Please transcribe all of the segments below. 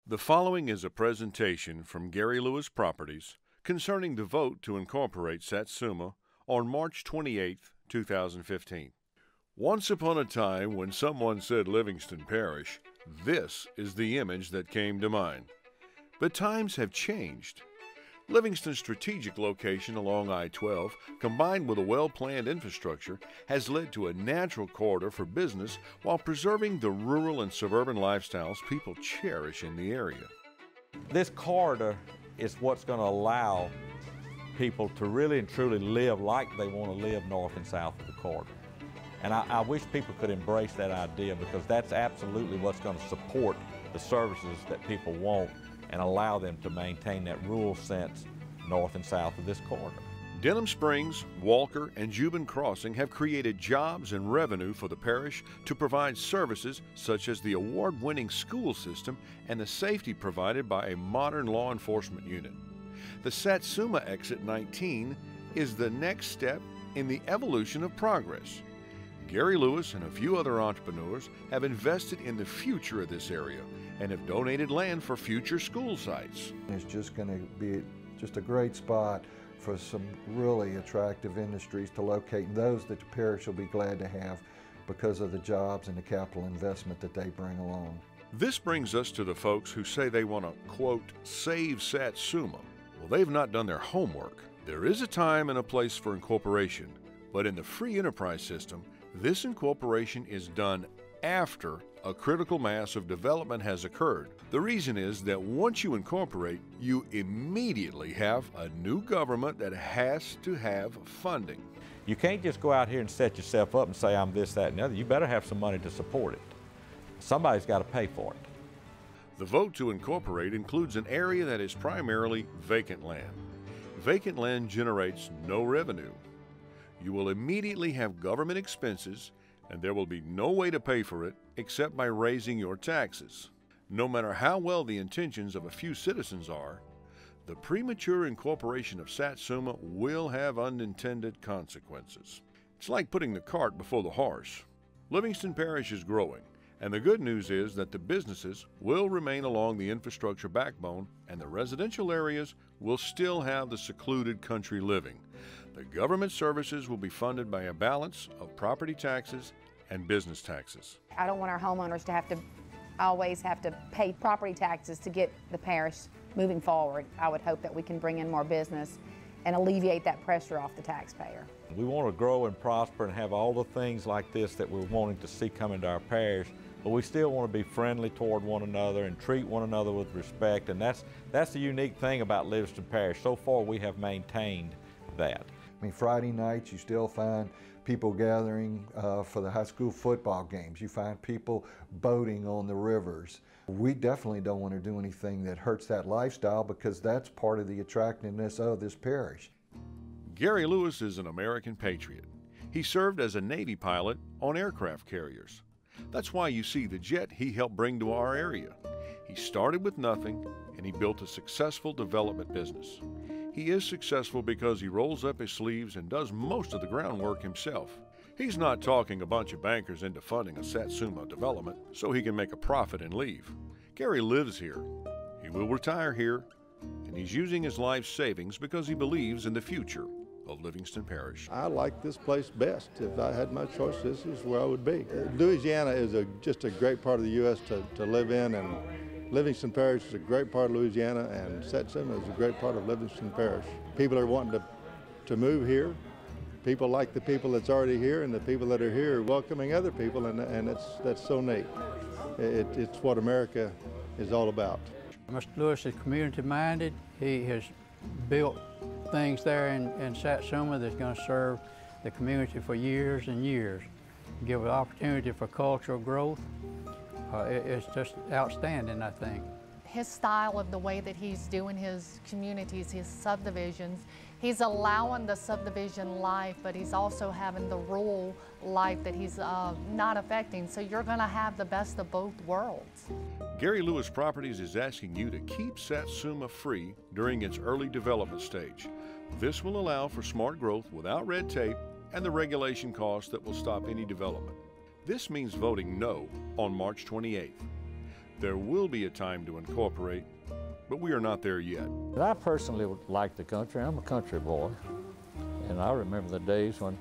The following is a presentation from Gary Lewis Properties concerning the vote to incorporate Satsuma on March 28, 2015. Once upon a time, when someone said Livingston Parish, this is the image that came to mind. But times have changed. Livingston's strategic location along I-12, combined with a well-planned infrastructure, has led to a natural corridor for business while preserving the rural and suburban lifestyles people cherish in the area. This corridor is what's going to allow people to really and truly live like they want to live north and south of the corridor. And I wish people could embrace that idea, because that's absolutely what's going to support the services that people want and allow them to maintain that rural sense north and south of this corridor. Denham Springs, Walker, and Juban Crossing have created jobs and revenue for the parish to provide services such as the award-winning school system and the safety provided by a modern law enforcement unit. The Satsuma Exit 19 is the next step in the evolution of progress. Gary Lewis and a few other entrepreneurs have invested in the future of this area and have donated land for future school sites. It's just going to be just a great spot for some really attractive industries to locate, those that the parish will be glad to have because of the jobs and the capital investment that they bring along. This brings us to the folks who say they want to, quote, save Satsuma. Well, they've not done their homework. There is a time and a place for incorporation, but in the free enterprise system, this incorporation is done after a critical mass of development has occurred. The reason is that once you incorporate, you immediately have a new government that has to have funding. You can't just go out here and set yourself up and say, I'm this, that, and the other. You better have some money to support it. Somebody's got to pay for it. The vote to incorporate includes an area that is primarily vacant land. Vacant land generates no revenue. You will immediately have government expenses, and there will be no way to pay for it except by raising your taxes. No matter how well the intentions of a few citizens are, the premature incorporation of Satsuma will have unintended consequences. It's like putting the cart before the horse. Livingston Parish is growing, and the good news is that the businesses will remain along the infrastructure backbone, and the residential areas will still have the secluded country living. The government services will be funded by a balance of property taxes and business taxes. I don't want our homeowners to always have to pay property taxes to get the parish moving forward. I would hope that we can bring in more business and alleviate that pressure off the taxpayer. We want to grow and prosper and have all the things like this that we're wanting to see come into our parish, but we still want to be friendly toward one another and treat one another with respect, and that's the unique thing about Livingston Parish. So far we have maintained that. I mean, Friday nights you still find people gathering for the high school football games. You find people boating on the rivers. We definitely don't want to do anything that hurts that lifestyle, because that's part of the attractiveness of this parish. Gary Lewis is an American patriot. He served as a Navy pilot on aircraft carriers. That's why you see the jet he helped bring to our area. He started with nothing, and he built a successful development business. He is successful because he rolls up his sleeves and does most of the groundwork himself. He's not talking a bunch of bankers into funding a Satsuma development so he can make a profit and leave. Gary lives here. He will retire here, and he's using his life savings because he believes in the future of Livingston Parish. I like this place best. If I had my choice, this is where I would be. Louisiana is just a great part of the U.S. to live in, and Livingston Parish is a great part of Louisiana, and Satsuma is a great part of Livingston Parish. People are wanting to move here. People like the people that's already here, and the people that are here are welcoming other people, and that's so neat. It's what America is all about. Mr. Lewis is community-minded. He has built things there in Satsuma that's going to serve the community for years and years, give an opportunity for cultural growth. It's just outstanding, I think. His style of the way that he's doing his communities, his subdivisions, he's allowing the subdivision life, but he's also having the rural life that he's not affecting. So you're going to have the best of both worlds. Gary Lewis Properties is asking you to keep Satsuma free during its early development stage. This will allow for smart growth without red tape and the regulation costs that will stop any development. This means voting no on March 28th. There will be a time to incorporate, but we are not there yet. I personally like the country. I'm a country boy. And I remember the days when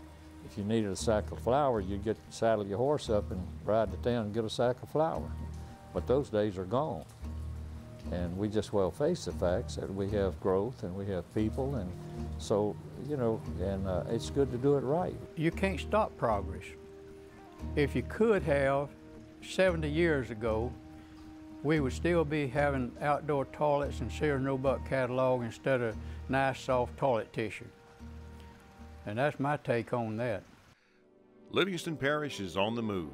if you needed a sack of flour, you'd saddle your horse up and ride to town and get a sack of flour. But those days are gone. And we just well face the facts that we have growth and we have people, and so, you know, and it's good to do it right. You can't stop progress. If you could have, 70 years ago, we would still be having outdoor toilets and Sears and Roebuck catalog instead of nice soft toilet tissue. And that's my take on that. Livingston Parish is on the move.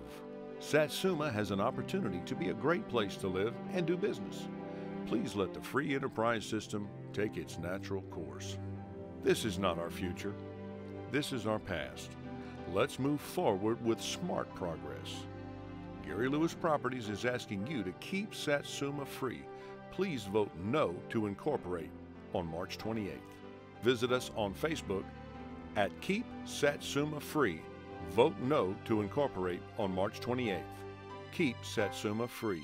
Satsuma has an opportunity to be a great place to live and do business. Please let the free enterprise system take its natural course. This is not our future. This is our past. Let's move forward with smart progress. Gary Lewis Properties is asking you to keep Satsuma free. Please vote no to incorporate on March 28th. Visit us on Facebook at Keep Satsuma Free. Vote no to incorporate on March 28th. Keep Satsuma free.